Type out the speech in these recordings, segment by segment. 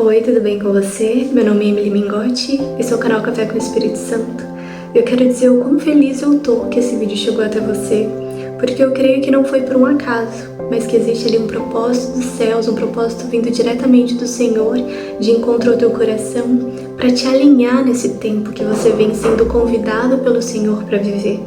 Oi, tudo bem com você? Meu nome é Emily Mingotti, esse é o canal Café com o Espírito Santo. Eu quero dizer o quão feliz eu tô que esse vídeo chegou até você, porque eu creio que não foi por um acaso, mas que existe ali um propósito dos céus, um propósito vindo diretamente do Senhor, de encontro ao teu coração, para te alinhar nesse tempo que você vem sendo convidado pelo Senhor para viver.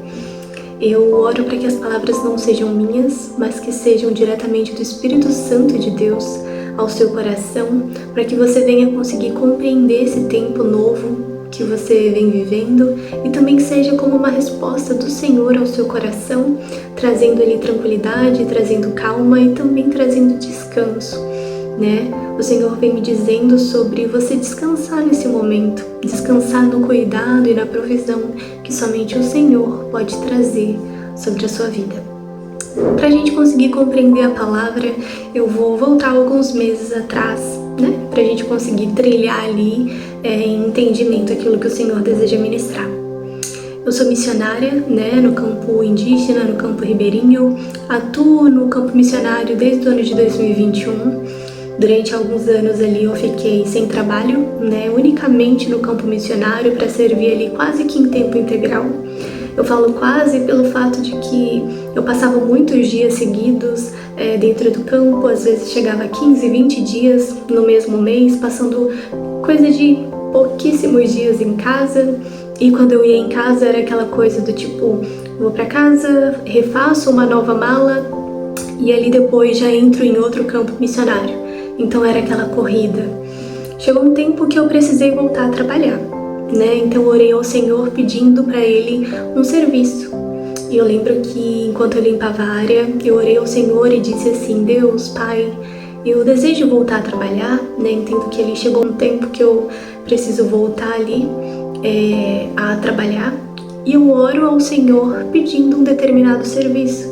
Eu oro para que as palavras não sejam minhas, mas que sejam diretamente do Espírito Santo de Deus ao seu coração, para que você venha conseguir compreender esse tempo novo que você vem vivendo e também que seja como uma resposta do Senhor ao seu coração, trazendo ali tranquilidade, trazendo calma e também trazendo descanso, né? O Senhor vem me dizendo sobre você descansar nesse momento, descansar no cuidado e na provisão que somente o Senhor pode trazer sobre a sua vida. Para a gente conseguir compreender a palavra, eu vou voltar alguns meses atrás, né? Para a gente conseguir trilhar ali em entendimento aquilo que o Senhor deseja ministrar. Eu sou missionária, né, no campo indígena, no campo ribeirinho, atuo no campo missionário desde o ano de 2021. Durante alguns anos ali eu fiquei sem trabalho, né, unicamente no campo missionário para servir ali quase que em tempo integral. Eu falo quase pelo fato de que eu passava muitos dias seguidos dentro do campo, às vezes chegava a 15, 20 dias no mesmo mês, passando coisa de pouquíssimos dias em casa. E quando eu ia em casa era aquela coisa do tipo, vou para casa, refaço uma nova mala e ali depois já entro em outro campo missionário. Então era aquela corrida. Chegou um tempo que eu precisei voltar a trabalhar, né? Então eu orei ao Senhor pedindo para Ele um serviço. E eu lembro que enquanto eu limpava a área, eu orei ao Senhor e disse assim: Deus, Pai, eu desejo voltar a trabalhar, né? Entendo que ali chegou um tempo que eu preciso voltar ali a trabalhar. E eu oro ao Senhor pedindo um determinado serviço.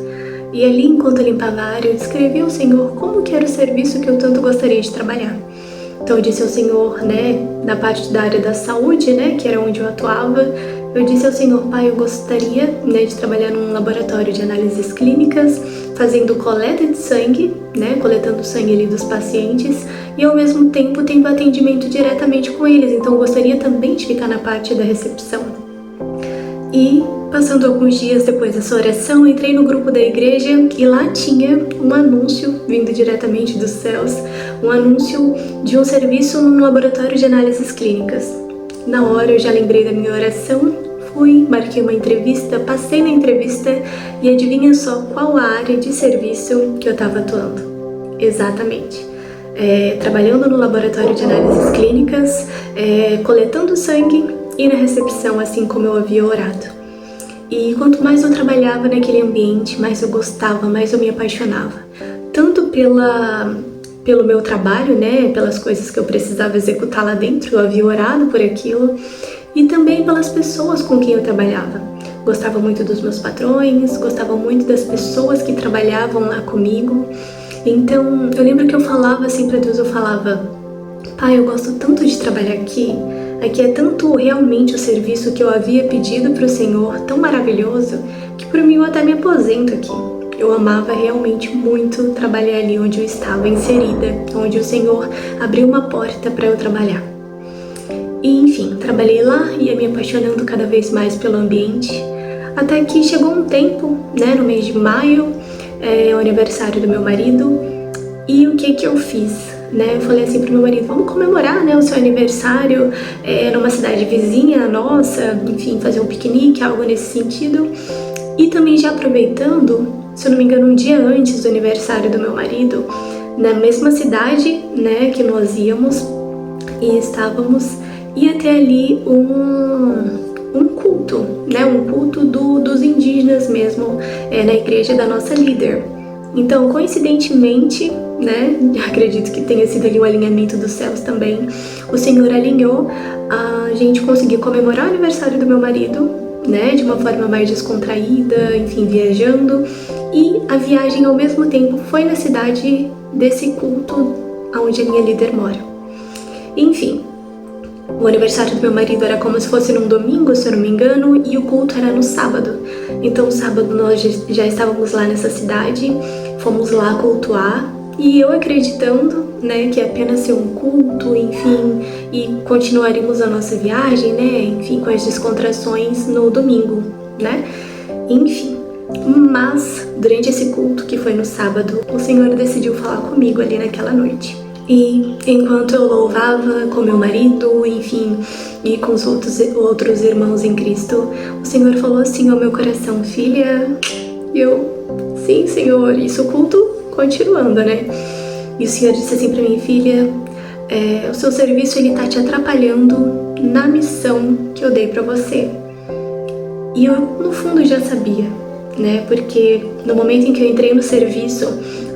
E ali, enquanto eu limpava a área, eu descrevi ao Senhor como que era o serviço que eu tanto gostaria de trabalhar. Então eu disse ao Senhor, né, na parte da área da saúde, né, que era onde eu atuava, eu disse ao Senhor: Pai, eu gostaria, né, de trabalhar num laboratório de análises clínicas, fazendo coleta de sangue, né, coletando o sangue ali dos pacientes, e ao mesmo tempo tendo atendimento diretamente com eles. Então eu gostaria também de ficar na parte da recepção. E passando alguns dias depois dessa oração, entrei no grupo da igreja e lá tinha um anúncio vindo diretamente dos céus, um anúncio de um serviço num laboratório de análises clínicas. Na hora eu já lembrei da minha oração, fui, marquei uma entrevista, passei na entrevista e adivinha só qual a área de serviço que eu estava atuando? Exatamente. Trabalhando no laboratório de análises clínicas, coletando sangue e na recepção, assim como eu havia orado. E quanto mais eu trabalhava naquele ambiente, mais eu gostava, mais eu me apaixonava. Tanto pelo meu trabalho, né, pelas coisas que eu precisava executar lá dentro, eu havia orado por aquilo, e também pelas pessoas com quem eu trabalhava. Gostava muito dos meus patrões, gostava muito das pessoas que trabalhavam lá comigo. Então, eu lembro que eu falava assim para Deus, eu falava: Pai, eu gosto tanto de trabalhar aqui. Aqui é tanto realmente o serviço que eu havia pedido para o Senhor, tão maravilhoso, que por mim eu até me aposento aqui. Eu amava realmente muito trabalhar ali onde eu estava inserida, onde o Senhor abriu uma porta para eu trabalhar. E enfim, trabalhei lá e ia me apaixonando cada vez mais pelo ambiente, até que chegou um tempo, né, no mês de maio, o aniversário do meu marido, e o que eu fiz? Né, eu falei assim pro meu marido: vamos comemorar, né, o seu aniversário numa cidade vizinha nossa, enfim, fazer um piquenique, algo nesse sentido. E também já aproveitando, se eu não me engano, um dia antes do aniversário do meu marido, na mesma cidade, né, que nós íamos e estávamos, ia ter ali um culto, né, um culto dos indígenas mesmo, na igreja da nossa líder. Então, coincidentemente, né, acredito que tenha sido ali o alinhamento dos céus também, o Senhor alinhou a gente conseguir comemorar o aniversário do meu marido, né, de uma forma mais descontraída, enfim, viajando, e a viagem ao mesmo tempo foi na cidade desse culto onde a minha líder mora. Enfim, o aniversário do meu marido era como se fosse num domingo, se eu não me engano, e o culto era no sábado. Então, no sábado nós já estávamos lá nessa cidade, fomos lá cultuar E eu acreditando, né, que apenas ser um culto, enfim, e continuaríamos a nossa viagem, né, enfim, com as descontrações no domingo, né, enfim. Mas, durante esse culto, que foi no sábado, o Senhor decidiu falar comigo ali naquela noite. E enquanto eu louvava com meu marido, enfim, e com os outros irmãos em Cristo, o Senhor falou assim ao meu coração: filha, sim, Senhor, isso o culto continuando, né? E o Senhor disse assim pra mim: filha, o seu serviço ele tá te atrapalhando na missão que eu dei pra você. E eu, no fundo, já sabia, né? Porque no momento em que eu entrei no serviço,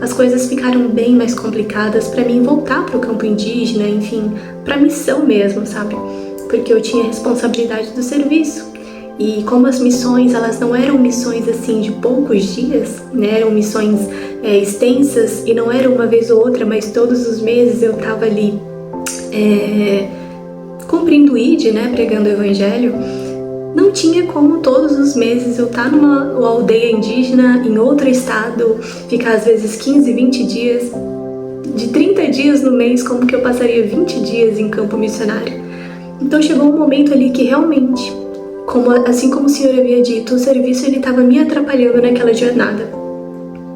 as coisas ficaram bem mais complicadas para mim voltar para o campo indígena, enfim, para a missão mesmo, sabe? Porque eu tinha a responsabilidade do serviço. E como as missões, elas não eram missões assim de poucos dias, né? Eram missões extensas e não era uma vez ou outra, mas todos os meses eu tava ali cumprindo o ID, né? Pregando o evangelho. Não tinha como todos os meses eu estar numa aldeia indígena, em outro estado, ficar às vezes 15, 20 dias, de 30 dias no mês, como que eu passaria 20 dias em campo missionário. Então chegou um momento ali que realmente, assim como o Senhor havia dito, o serviço ele estava me atrapalhando naquela jornada.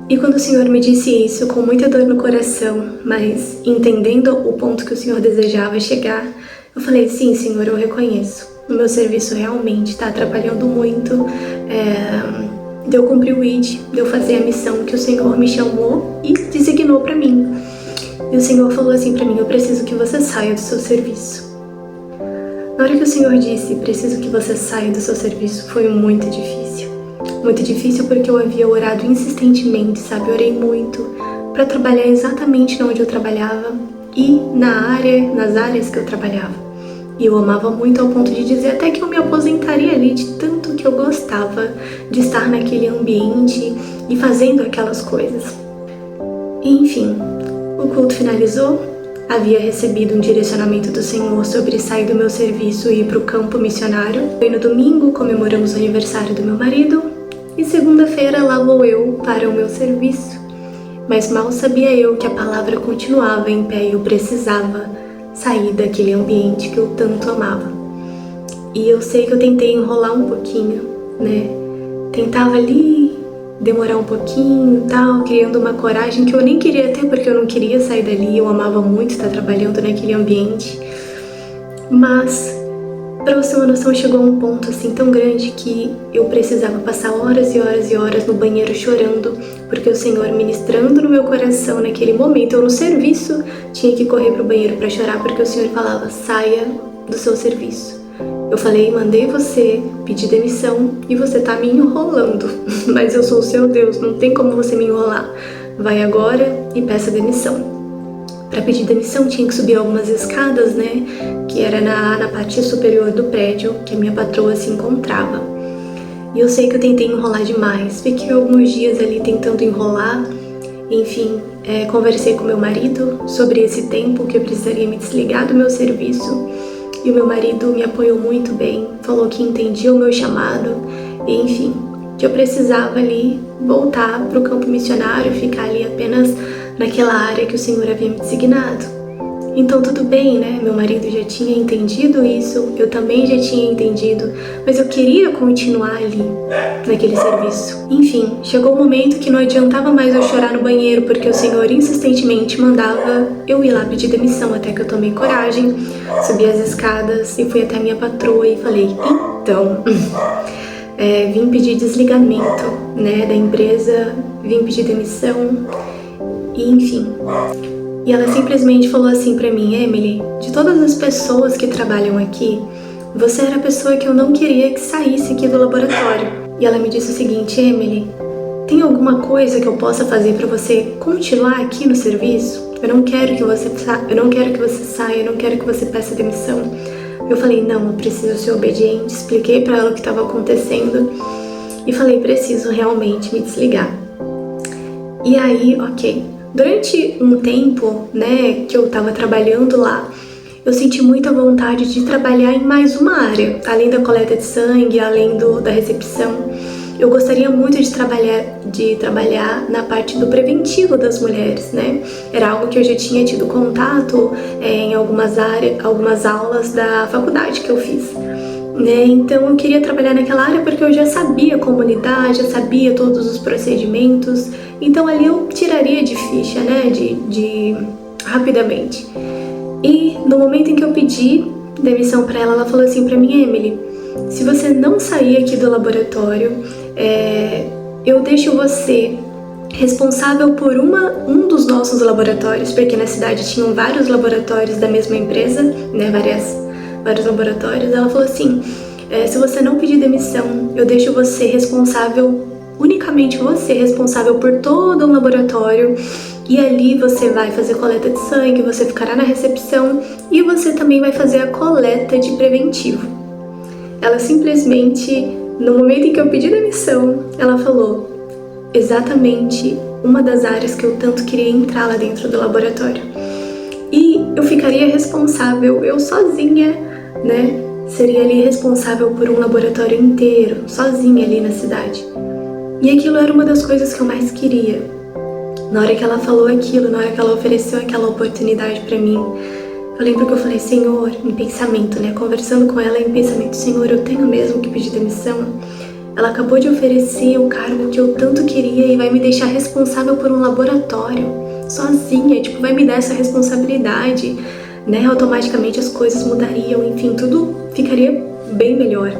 E quando o Senhor me disse isso, com muita dor no coração, mas entendendo o ponto que o Senhor desejava chegar, eu falei: sim, Senhor, eu reconheço. O meu serviço realmente está atrapalhando muito de eu cumprir o ID, de eu fazer a missão que o Senhor me chamou e designou para mim. E o Senhor falou assim para mim: eu preciso que você saia do seu serviço. Na hora que o Senhor disse: preciso que você saia do seu serviço, foi muito difícil. Muito difícil porque eu havia orado insistentemente, sabe? Eu orei muito para trabalhar exatamente onde eu trabalhava e nas áreas que eu trabalhava. E eu amava muito ao ponto de dizer até que eu me aposentaria ali, de tanto que eu gostava de estar naquele ambiente e fazendo aquelas coisas. Enfim, o culto finalizou, havia recebido um direcionamento do Senhor sobre sair do meu serviço e ir para o campo missionário. Foi no domingo, comemoramos o aniversário do meu marido, e segunda-feira lá vou eu para o meu serviço. Mas mal sabia eu que a palavra continuava em pé e eu precisava sair daquele ambiente que eu tanto amava. E eu sei que eu tentei enrolar um pouquinho, né? Tentava ali demorar um pouquinho e tal, criando uma coragem que eu nem queria ter, porque eu não queria sair dali, eu amava muito estar trabalhando naquele ambiente. Mas, pra você ter uma noção, chegou a um ponto assim tão grande que eu precisava passar horas e horas e horas no banheiro chorando, porque o Senhor ministrando no meu coração naquele momento, eu no serviço tinha que correr pro banheiro para chorar, porque o Senhor falava: saia do seu serviço. Eu falei: mandei você pedir demissão e você tá me enrolando, mas eu sou o seu Deus, não tem como você me enrolar. Vai agora e peça demissão. Para pedir demissão tinha que subir algumas escadas, né, que era na parte superior do prédio que a minha patroa se encontrava. E eu sei que eu tentei enrolar demais, fiquei alguns dias ali tentando enrolar, enfim, conversei com meu marido sobre esse tempo que eu precisaria me desligar do meu serviço, e o meu marido me apoiou muito bem, falou que entendia o meu chamado, e enfim, que eu precisava ali voltar para o campo missionário, ficar ali apenas naquela área que o Senhor havia me designado. Então tudo bem, né? Meu marido já tinha entendido isso, eu também já tinha entendido, mas eu queria continuar ali, naquele serviço. Enfim, chegou o momento que não adiantava mais eu chorar no banheiro, porque o Senhor insistentemente mandava eu ir lá pedir demissão, até que eu tomei coragem, subi as escadas e fui até a minha patroa e falei: então, vim pedir desligamento, né, da empresa, vim pedir demissão, e enfim. E ela simplesmente falou assim pra mim: Emily, de todas as pessoas que trabalham aqui, você era a pessoa que eu não queria que saísse aqui do laboratório. E ela me disse o seguinte: Emily, tem alguma coisa que eu possa fazer pra você continuar aqui no serviço? Eu não quero que você saia, eu não quero que você peça demissão. Eu falei: não, eu preciso ser obediente. Expliquei pra ela o que estava acontecendo e falei: preciso realmente me desligar. E aí, ok. Durante um tempo, né, que eu estava trabalhando lá, eu senti muita vontade de trabalhar em mais uma área, além da coleta de sangue, além da recepção. eu gostaria muito de trabalhar na parte do preventivo das mulheres, né? Era algo que eu já tinha tido contato em algumas aulas da faculdade que eu fiz. Né? Então eu queria trabalhar naquela área porque eu já sabia como lidar, já sabia todos os procedimentos, então ali eu tiraria de ficha, né, rapidamente. E no momento em que eu pedi demissão para ela, ela falou assim para mim: Emily, se você não sair aqui do laboratório, eu deixo você responsável por um dos nossos laboratórios, porque na cidade tinham vários laboratórios da mesma empresa, né, vários laboratórios. Ela falou assim: se você não pedir demissão, eu deixo você responsável, unicamente você responsável por todo um laboratório, e ali você vai fazer coleta de sangue, você ficará na recepção e você também vai fazer a coleta de preventivo. Ela simplesmente, no momento em que eu pedi demissão, ela falou exatamente uma das áreas que eu tanto queria entrar lá dentro do laboratório. E eu ficaria responsável, eu sozinha, né? Seria ali responsável por um laboratório inteiro, sozinha ali na cidade. E aquilo era uma das coisas que eu mais queria. Na hora que ela falou aquilo, na hora que ela ofereceu aquela oportunidade pra mim, eu lembro que eu falei: Senhor, em pensamento, né? Conversando com ela em pensamento: Senhor, eu tenho mesmo que pedir demissão? Ela acabou de oferecer o cargo que eu tanto queria e vai me deixar responsável por um laboratório, sozinha, tipo, vai me dar essa responsabilidade, né? Automaticamente as coisas mudariam, enfim, tudo ficaria bem melhor.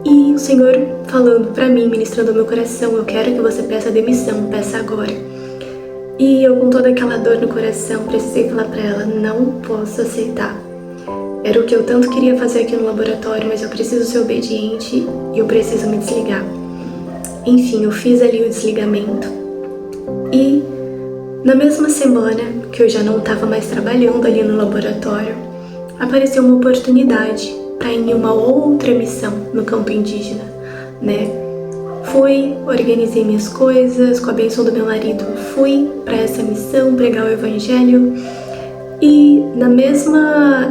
E o Senhor falando pra mim, ministrando ao meu coração: eu quero que você peça demissão, peça agora. E eu, com toda aquela dor no coração, precisei falar pra ela: não posso aceitar. Era o que eu tanto queria fazer aqui no laboratório, mas eu preciso ser obediente e eu preciso me desligar. Enfim, eu fiz ali o desligamento. E na mesma semana que eu já não estava mais trabalhando ali no laboratório, apareceu uma oportunidade para ir em uma outra missão no campo indígena, né? Fui, organizei minhas coisas, com a bênção do meu marido, fui para essa missão pregar o evangelho. E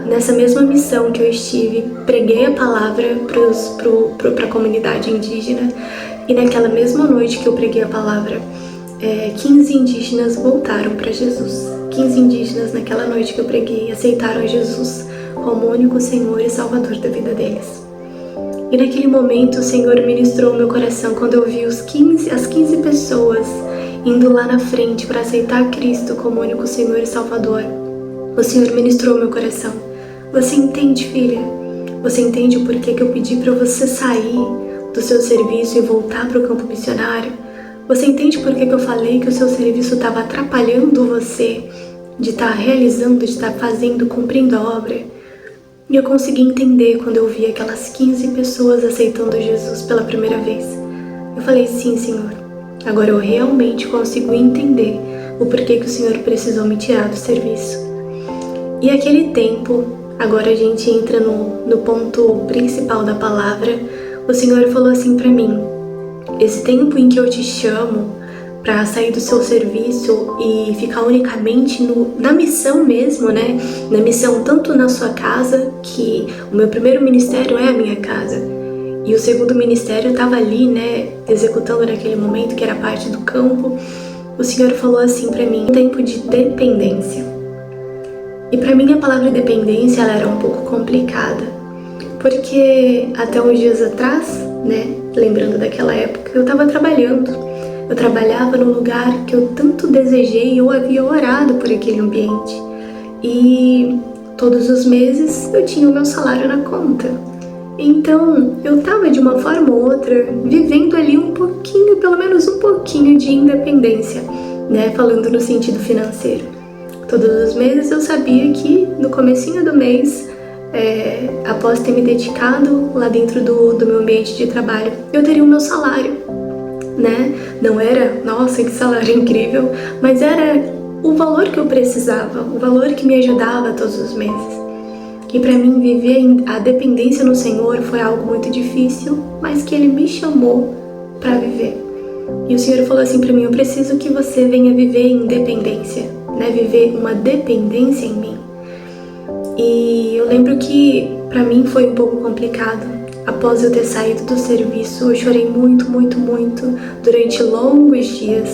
nessa mesma missão que eu estive, preguei a palavra para a comunidade indígena. E naquela mesma noite que eu preguei a palavra, 15 indígenas voltaram para Jesus. 15 indígenas naquela noite que eu preguei aceitaram Jesus como o único Senhor e Salvador da vida deles. E naquele momento o Senhor ministrou o meu coração quando eu vi as 15 pessoas indo lá na frente para aceitar Cristo como o único Senhor e Salvador. O Senhor ministrou meu coração. Você entende, filha? Você entende o porquê que eu pedi para você sair do seu serviço e voltar para o campo missionário? Você entende por que eu falei que o seu serviço estava atrapalhando você de estar realizando, de estar fazendo, cumprindo a obra? E eu consegui entender quando eu vi aquelas 15 pessoas aceitando Jesus pela primeira vez. Eu falei: sim, Senhor, agora eu realmente consigo entender o porquê que o Senhor precisou me tirar do serviço. E aquele tempo, agora a gente entra no ponto principal da palavra, o Senhor falou assim pra mim: esse tempo em que eu te chamo para sair do seu serviço e ficar unicamente na missão mesmo, né? Na missão tanto na sua casa, que o meu primeiro ministério é a minha casa, e o segundo ministério estava ali, né? Executando naquele momento, que era parte do campo. O Senhor falou assim pra mim: um tempo de dependência. E para mim a palavra dependência ela era um pouco complicada, porque até uns dias atrás, né, lembrando daquela época, eu estava trabalhando. Eu trabalhava no lugar que eu tanto desejei, eu havia orado por aquele ambiente. E todos os meses eu tinha o meu salário na conta. Então eu estava de uma forma ou outra vivendo ali um pouquinho, pelo menos um pouquinho de independência, né, falando no sentido financeiro. Todos os meses eu sabia que no comecinho do mês, após ter me dedicado lá dentro do meu ambiente de trabalho, eu teria o meu salário, né? Não era, nossa, que salário incrível, mas era o valor que eu precisava, o valor que me ajudava todos os meses. E para mim viver a dependência no Senhor foi algo muito difícil, mas que Ele me chamou para viver. E o Senhor falou assim para mim: eu preciso que você venha viver em dependência, né? Viver uma dependência em mim. E eu lembro que para mim foi um pouco complicado Após eu ter saído do serviço, eu chorei muito, muito, muito durante longos dias,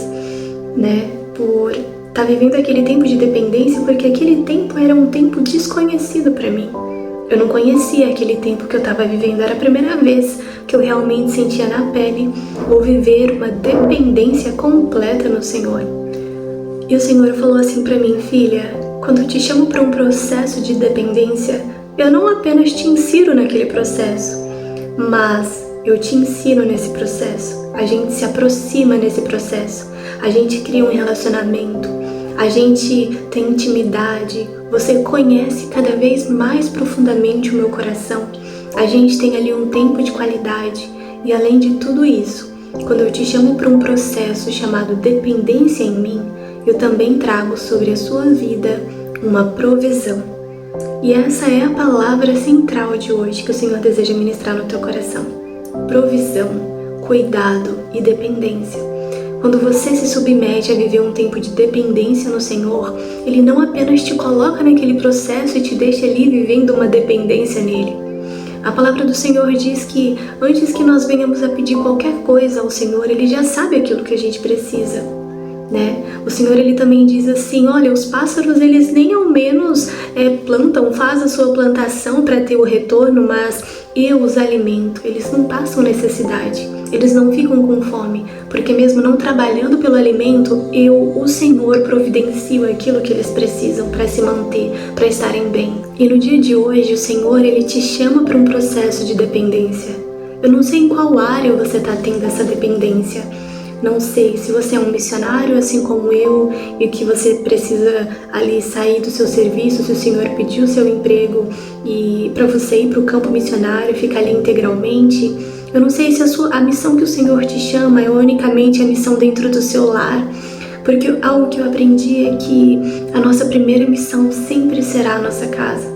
né? Por estar vivendo aquele tempo de dependência, porque aquele tempo era um tempo desconhecido para mim. Eu não conhecia aquele tempo que eu estava vivendo, era a primeira vez que eu realmente sentia na pele ou viver uma dependência completa no Senhor. E o Senhor falou assim para mim: filha, quando eu te chamo para um processo de dependência, eu não apenas te insiro naquele processo, mas eu te ensino nesse processo. A gente se aproxima nesse processo, a gente cria um relacionamento, a gente tem intimidade, você conhece cada vez mais profundamente o meu coração, a gente tem ali um tempo de qualidade. E além de tudo isso, quando eu te chamo para um processo chamado dependência em mim, eu também trago sobre a sua vida uma provisão. E essa é a palavra central de hoje que o Senhor deseja ministrar no teu coração. Provisão, cuidado e dependência. Quando você se submete a viver um tempo de dependência no Senhor, Ele não apenas te coloca naquele processo e te deixa ali vivendo uma dependência nele. A palavra do Senhor diz que antes que nós venhamos a pedir qualquer coisa ao Senhor, Ele já sabe aquilo que a gente precisa, né? O Senhor, Ele também diz assim: olha, os pássaros, eles nem ao menos plantam, faz a sua plantação para ter o retorno, mas eu os alimento. Eles não passam necessidade, eles não ficam com fome, porque mesmo não trabalhando pelo alimento, eu, o Senhor, providencio aquilo que eles precisam para se manter, para estarem bem. E no dia de hoje, o Senhor, Ele te chama para um processo de dependência. Eu não sei em qual área você está tendo essa dependência. Não sei se você é um missionário assim como eu e que você precisa ali sair do seu serviço, se o Senhor pediu o seu emprego e para você ir para o campo missionário, ficar ali integralmente. Eu não sei se a missão que o Senhor te chama é unicamente a missão dentro do seu lar, porque algo que eu aprendi é que a nossa primeira missão sempre será a nossa casa.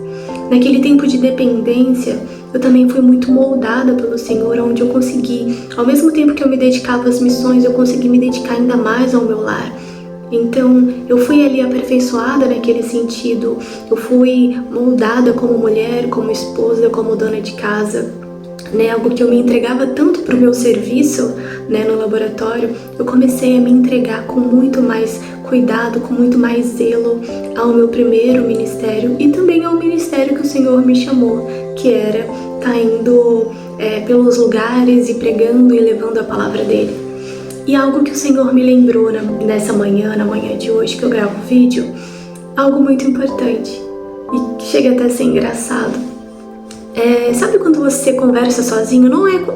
Naquele tempo de dependência, eu também fui muito moldada pelo Senhor, onde eu consegui, ao mesmo tempo que eu me dedicava às missões, eu consegui me dedicar ainda mais ao meu lar. Então, eu fui ali aperfeiçoada naquele sentido, eu fui moldada como mulher, como esposa, como dona de casa, né? Algo que eu me entregava tanto para o meu serviço, né, no laboratório, eu comecei a me entregar com muito mais cuidado, com muito mais zelo ao meu primeiro ministério e também ao ministério que o Senhor me chamou, que era estar indo pelos lugares e pregando e levando a palavra dele. E algo que o Senhor me lembrou nessa manhã, na manhã de hoje que eu gravo o vídeo, algo muito importante e que chega até a ser engraçado. Sabe quando você conversa sozinho?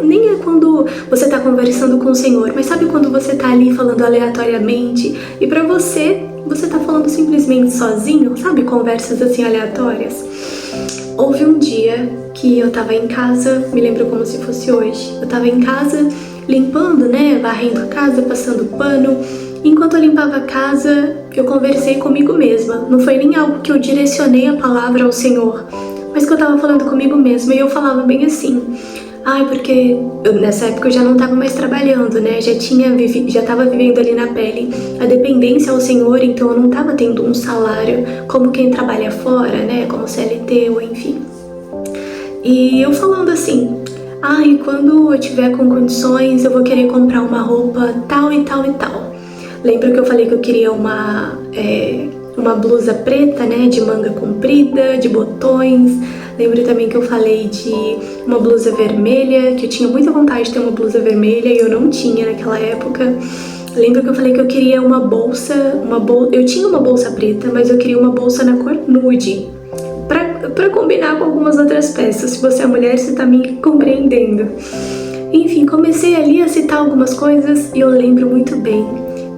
Nem é quando você está conversando com o Senhor, mas sabe quando você está ali falando aleatoriamente e para você está falando simplesmente sozinho, sabe? Conversas assim aleatórias. Houve um dia que eu estava em casa, me lembro como se fosse hoje. Eu estava em casa limpando, né? Varrendo a casa, passando pano. Enquanto eu limpava a casa, eu conversei comigo mesma. Não foi nem algo que eu direcionei a palavra ao Senhor, mas que eu tava falando comigo mesma, e eu falava bem assim: porque nessa época eu já não tava mais trabalhando, né, já tava vivendo ali na pele a dependência ao Senhor, então eu não tava tendo um salário como quem trabalha fora, né, como CLT ou enfim. E eu falando assim: quando eu tiver com condições eu vou querer comprar uma roupa tal e tal e tal. Lembro que eu falei que eu queria uma blusa preta, né, de manga comprida, de botões. Lembro também que eu falei de uma blusa vermelha, que eu tinha muita vontade de ter uma blusa vermelha e eu não tinha naquela época. Lembro que eu falei que eu queria uma bolsa, eu tinha uma bolsa preta, mas eu queria uma bolsa na cor nude, pra combinar com algumas outras peças. Se você é mulher, você tá me compreendendo. Enfim, comecei ali a citar algumas coisas e eu lembro muito bem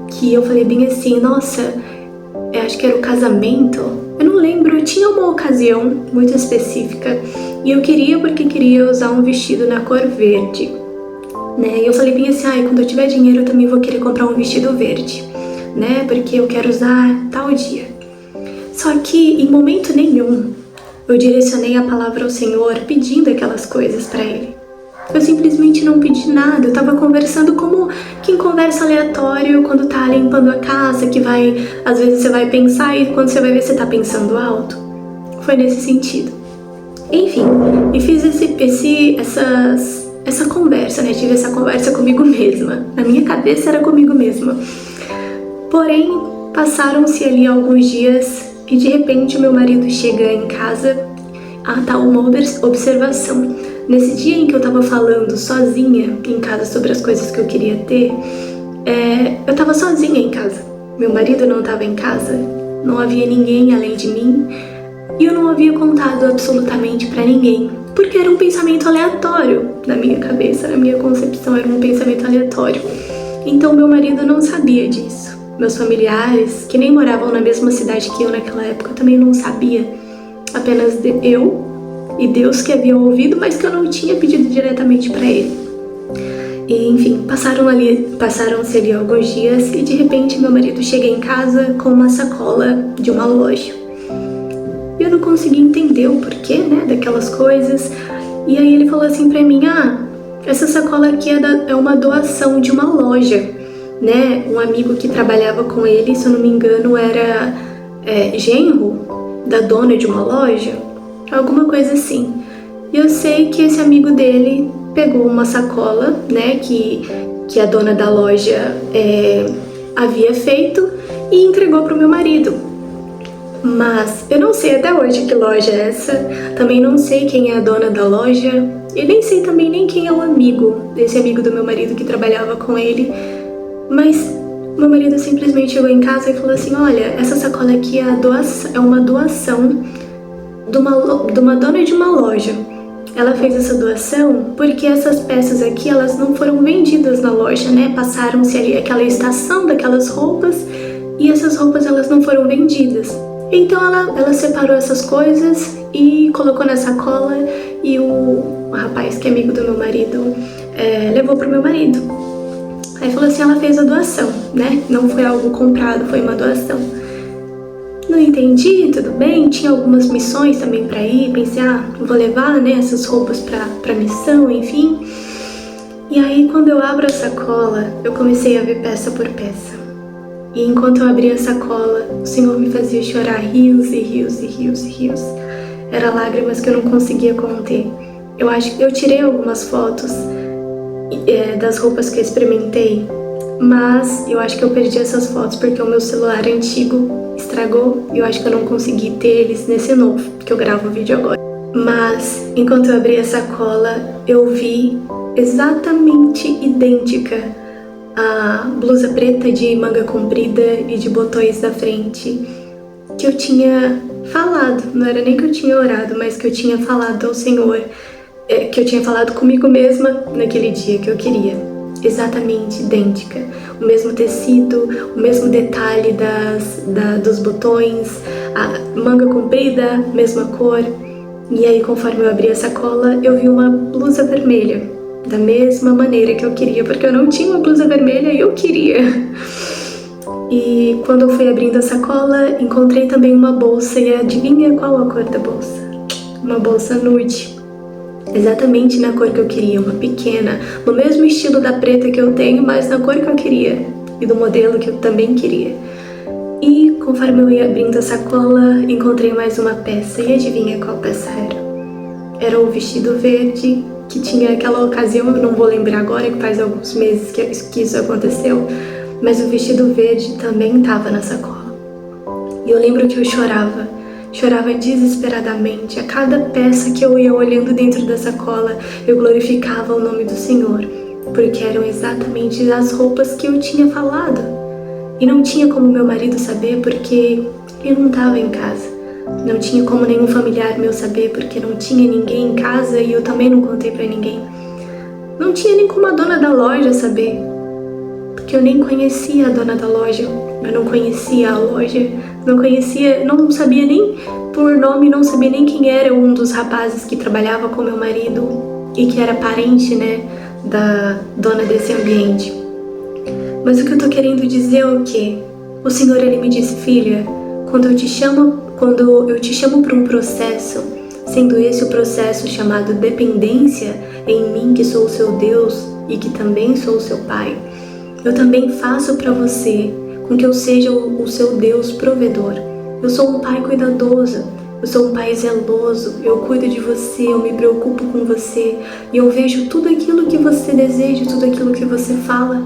que eu falei bem assim: nossa, eu acho que era o casamento, eu não lembro, tinha uma ocasião muito específica e eu queria usar um vestido na cor verde, né? E eu falei bem assim: quando eu tiver dinheiro eu também vou querer comprar um vestido verde, né? Porque eu quero usar tal dia. Só que em momento nenhum eu direcionei a palavra ao Senhor pedindo aquelas coisas para Ele. Eu simplesmente não pedi nada, eu tava conversando como quem conversa aleatório quando tá limpando a casa, que às vezes você vai pensar e quando você vai ver você tá pensando alto. Foi nesse sentido. Enfim, e fiz essa conversa, né? Tive essa conversa comigo mesma. Na minha cabeça era comigo mesma. Porém, passaram-se ali alguns dias e de repente meu marido chega em casa. Tá uma observação. Nesse dia em que eu tava falando sozinha em casa sobre as coisas que eu queria ter, eu tava sozinha em casa. Meu marido não tava em casa, não havia ninguém além de mim. E eu não havia contado absolutamente pra ninguém, porque era um pensamento aleatório na minha cabeça, na minha concepção, era um pensamento aleatório. Então meu marido não sabia disso. Meus familiares, que nem moravam na mesma cidade que eu naquela época, também não sabia. Apenas eu e Deus que haviam ouvido, mas que eu não tinha pedido diretamente pra ele. E enfim, passaram-se ali alguns dias e de repente meu marido chega em casa com uma sacola de uma loja. E eu não consegui entender o porquê, né, daquelas coisas. E aí ele falou assim pra mim, essa sacola aqui é uma doação de uma loja, né? Um amigo que trabalhava com ele, se eu não me engano, era genro da dona de uma loja, alguma coisa assim. E eu sei que esse amigo dele pegou uma sacola, né, que a dona da loja havia feito e entregou pro meu marido. Mas eu não sei até hoje que loja é essa, também não sei quem é a dona da loja, e nem sei também nem quem é o amigo, desse amigo do meu marido que trabalhava com ele, mas meu marido simplesmente chegou em casa e falou assim, olha, essa sacola aqui é uma doação de uma dona de uma loja. Ela fez essa doação porque essas peças aqui, elas não foram vendidas na loja, né? Passaram-se ali aquela estação daquelas roupas e essas roupas elas não foram vendidas. Então ela separou essas coisas e colocou na sacola e o rapaz que é amigo do meu marido levou pro meu marido. Aí falou assim, ela fez a doação, né? Não foi algo comprado, foi uma doação. Não entendi, tudo bem, tinha algumas missões também pra ir, pensei, vou levar, né, essas roupas pra missão, enfim. E aí quando eu abro a sacola, eu comecei a ver peça por peça. E enquanto eu abria a sacola, o Senhor me fazia chorar rios e rios e rios e rios. Eram lágrimas que eu não conseguia conter. Eu acho que eu tirei algumas fotos das roupas que eu experimentei, mas eu acho que eu perdi essas fotos porque o meu celular antigo estragou e eu acho que eu não consegui ter eles nesse novo, que eu gravo o vídeo agora. Mas enquanto eu abri a sacola, eu vi exatamente idêntica a blusa preta de manga comprida e de botões na frente, que eu tinha falado, não era nem que eu tinha orado, mas que eu tinha falado ao Senhor, que eu tinha falado comigo mesma naquele dia que eu queria. Exatamente idêntica, o mesmo tecido, o mesmo detalhe dos botões, a manga comprida, mesma cor. E aí conforme eu abri a sacola, eu vi uma blusa vermelha, da mesma maneira que eu queria, porque eu não tinha uma blusa vermelha e eu queria. E quando eu fui abrindo a sacola, encontrei também uma bolsa, e adivinha qual a cor da bolsa? Uma bolsa nude. Exatamente na cor que eu queria, uma pequena, no mesmo estilo da preta que eu tenho, mas na cor que eu queria, e do modelo que eu também queria. E conforme eu ia abrindo a sacola, encontrei mais uma peça, e adivinha qual peça era? Era o vestido verde, que tinha aquela ocasião, eu não vou lembrar agora, que faz alguns meses que isso aconteceu, mas o vestido verde também estava na sacola. E eu lembro que eu chorava desesperadamente. A cada peça que eu ia olhando dentro da sacola, eu glorificava o nome do Senhor, porque eram exatamente as roupas que eu tinha falado. E não tinha como meu marido saber, porque ele não estava em casa. Não tinha como nenhum familiar meu saber, porque não tinha ninguém em casa e eu também não contei pra ninguém. Não tinha nem como a dona da loja saber, porque eu nem conhecia a dona da loja, eu não conhecia a loja, não sabia nem por nome, não sabia nem quem era um dos rapazes que trabalhava com meu marido e que era parente, né, da dona desse ambiente. Mas o que eu tô querendo dizer é o quê? O Senhor, Ele me disse, filha, quando eu te chamo para um processo, sendo esse o processo chamado dependência em mim, que sou o seu Deus e que também sou o seu Pai, eu também faço para você com que eu seja o seu Deus provedor. Eu sou um pai cuidadoso. Eu sou um pai zeloso, eu cuido de você, eu me preocupo com você e eu vejo tudo aquilo que você deseja, tudo aquilo que você fala.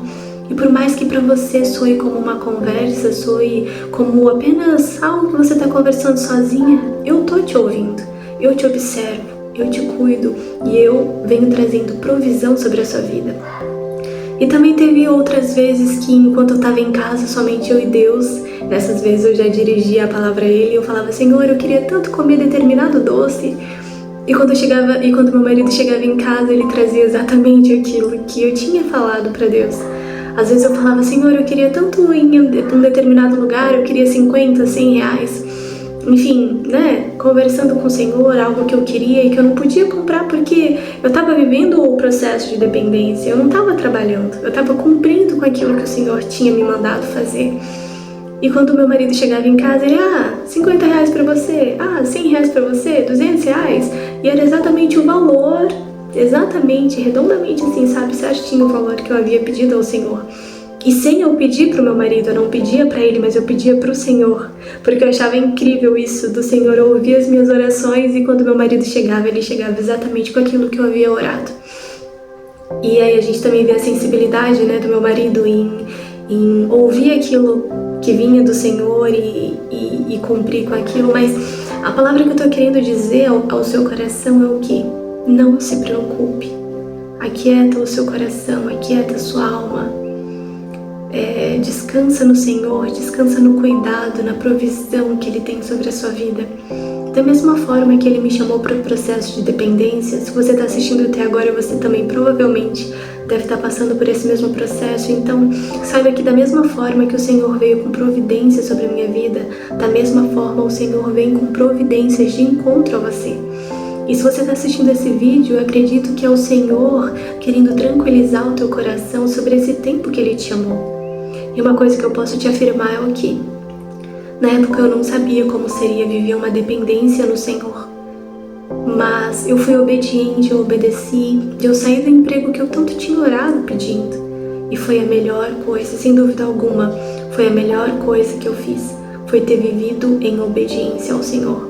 E por mais que para você soe como uma conversa, soe como apenas algo que você está conversando sozinha, eu tô te ouvindo, eu te observo, eu te cuido e eu venho trazendo provisão sobre a sua vida. E também teve outras vezes que enquanto eu estava em casa, somente eu e Deus, nessas vezes eu já dirigia a palavra a Ele e eu falava, Senhor, eu queria tanto comer determinado doce. E quando meu marido chegava em casa, ele trazia exatamente aquilo que eu tinha falado para Deus. Às vezes eu falava, Senhor, eu queria tanto ir em um determinado lugar, eu queria 50, 100 reais. Enfim, né, conversando com o Senhor, algo que eu queria e que eu não podia comprar porque eu estava vivendo o processo de dependência, eu não estava trabalhando, eu estava cumprindo com aquilo que o Senhor tinha me mandado fazer. E quando meu marido chegava em casa, ele, 50 reais pra você, 100 reais pra você, 200 reais, e era exatamente o valor, exatamente, redondamente assim, sabe, certinho o valor que eu havia pedido ao Senhor. E sem eu pedir pro meu marido, eu não pedia pra ele, mas eu pedia pro Senhor, porque eu achava incrível isso, do Senhor ouvir as minhas orações e quando meu marido chegava, ele chegava exatamente com aquilo que eu havia orado. E aí a gente também vê a sensibilidade, né, do meu marido em ouvir aquilo que vinha do Senhor e cumprir com aquilo, mas a palavra que eu tô querendo dizer ao seu coração é o quê? Não se preocupe, aquieta o seu coração, aquieta a sua alma. Descansa no Senhor, descansa no cuidado, na provisão que Ele tem sobre a sua vida. Da mesma forma que Ele me chamou para o processo de dependência, se você está assistindo até agora, você também provavelmente deve estar passando por esse mesmo processo. Então, saiba que da mesma forma que o Senhor veio com providência sobre a minha vida, da mesma forma o Senhor vem com providências de encontro a você. E se você está assistindo esse vídeo, eu acredito que é o Senhor querendo tranquilizar o teu coração sobre esse tempo que Ele te chamou. E uma coisa que eu posso te afirmar é o que? Na época eu não sabia como seria viver uma dependência no Senhor. Mas eu fui obediente, eu obedeci, eu saí do emprego que eu tanto tinha orado pedindo. E foi a melhor coisa, sem dúvida alguma, foi a melhor coisa que eu fiz. Foi ter vivido em obediência ao Senhor.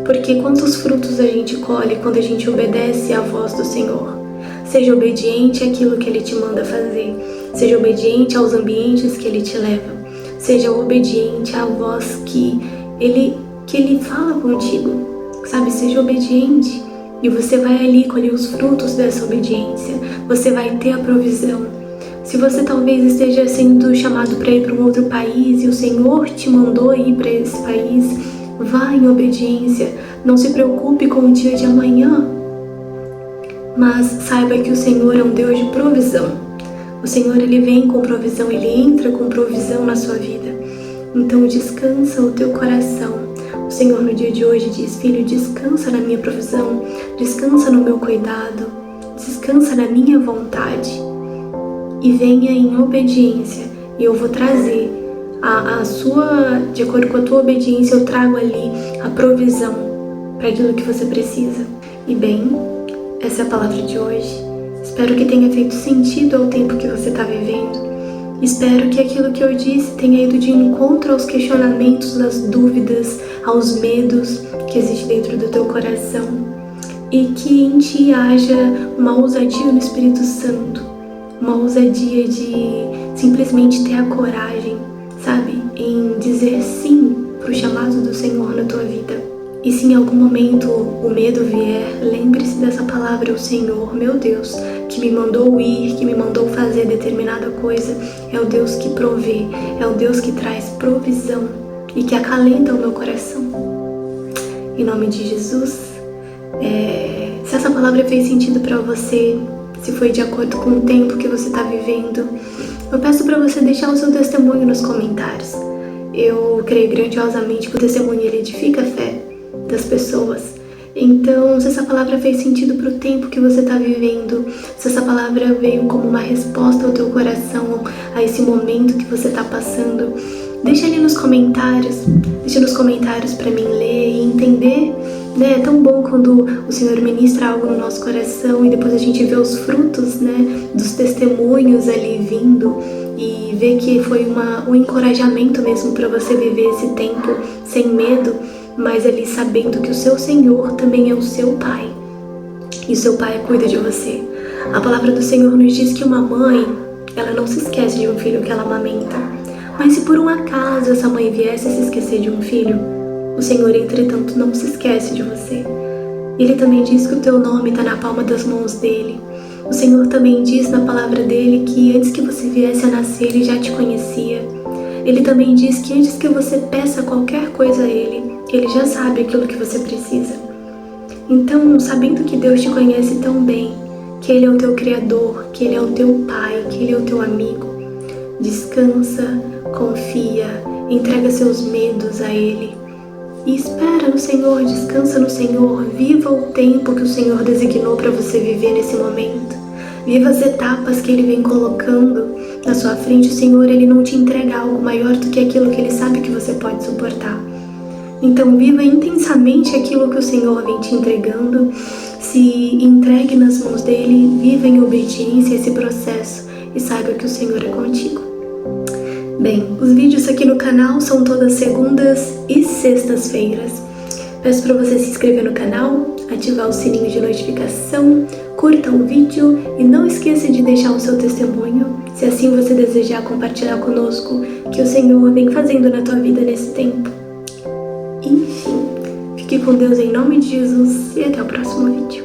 Porque quantos frutos a gente colhe quando a gente obedece à voz do Senhor? Seja obediente àquilo que Ele te manda fazer. Seja obediente aos ambientes que Ele te leva. Seja obediente à voz que Ele fala contigo. Sabe, seja obediente. E você vai ali colher os frutos dessa obediência. Você vai ter a provisão. Se você talvez esteja sendo chamado para ir para um outro país e o Senhor te mandou ir para esse país, vá em obediência. Não se preocupe com o dia de amanhã. Mas saiba que o Senhor é um Deus de provisão. O Senhor, Ele vem com provisão, Ele entra com provisão na sua vida. Então descansa o teu coração. O Senhor no dia de hoje diz, filho, descansa na minha provisão, descansa no meu cuidado, descansa na minha vontade. E venha em obediência. E eu vou trazer de acordo com a tua obediência, eu trago ali a provisão para aquilo que você precisa. E bem, essa é a palavra de hoje. Espero que tenha feito sentido ao tempo que você está vivendo. Espero que aquilo que eu disse tenha ido de encontro aos questionamentos, às dúvidas, aos medos que existem dentro do teu coração. E que em ti haja uma ousadia no Espírito Santo. Uma ousadia de simplesmente ter a coragem, sabe? Em dizer sim para o chamado do Senhor na tua vida. E se em algum momento o medo vier, lembre-se dessa palavra, o Senhor, meu Deus, que me mandou ir, que me mandou fazer determinada coisa, é o Deus que provê, é o Deus que traz provisão e que acalenta o meu coração. Em nome de Jesus, se essa palavra fez sentido para você, se foi de acordo com o tempo que você está vivendo, eu peço para você deixar o seu testemunho nos comentários. Eu creio grandiosamente que o testemunho ele edifica a fé das pessoas. Então, se essa palavra fez sentido para o tempo que você está vivendo, se essa palavra veio como uma resposta ao teu coração, a esse momento que você está passando, deixa ali nos comentários, para mim ler e entender, né? É tão bom quando o Senhor ministra algo no nosso coração e depois a gente vê os frutos, né, dos testemunhos ali vindo e ver que foi um encorajamento mesmo para você viver esse tempo sem medo. mas ali sabendo que o seu Senhor também é o seu Pai. E o seu Pai cuida de você. A palavra do Senhor nos diz que uma mãe, ela não se esquece de um filho que ela amamenta. Mas se por um acaso essa mãe viesse a se esquecer de um filho, o Senhor, entretanto, não se esquece de você. Ele também diz que o teu nome está na palma das mãos dele. O Senhor também diz na palavra dele que antes que você viesse a nascer, ele já te conhecia. Ele também diz que antes que você peça qualquer coisa a ele já sabe aquilo que você precisa. Então, sabendo que Deus te conhece tão bem, que Ele é o teu Criador, que Ele é o teu Pai, que Ele é o teu amigo, descansa, confia, entrega seus medos a Ele. E espera no Senhor, descansa no Senhor, viva o tempo que o Senhor designou para você viver nesse momento. Viva as etapas que Ele vem colocando na sua frente. O Senhor, Ele não te entrega algo maior do que aquilo que Ele sabe que você pode suportar. Então viva intensamente aquilo que o Senhor vem te entregando, se entregue nas mãos dEle, viva em obediência a esse processo e saiba que o Senhor é contigo. Bem, os vídeos aqui no canal são todas segundas e sextas-feiras. Peço para você se inscrever no canal, ativar o sininho de notificação, curta o vídeo e não esqueça de deixar o seu testemunho, se assim você desejar compartilhar conosco o que o Senhor vem fazendo na tua vida nesse tempo. Enfim, fique com Deus em nome de Jesus e até o próximo vídeo.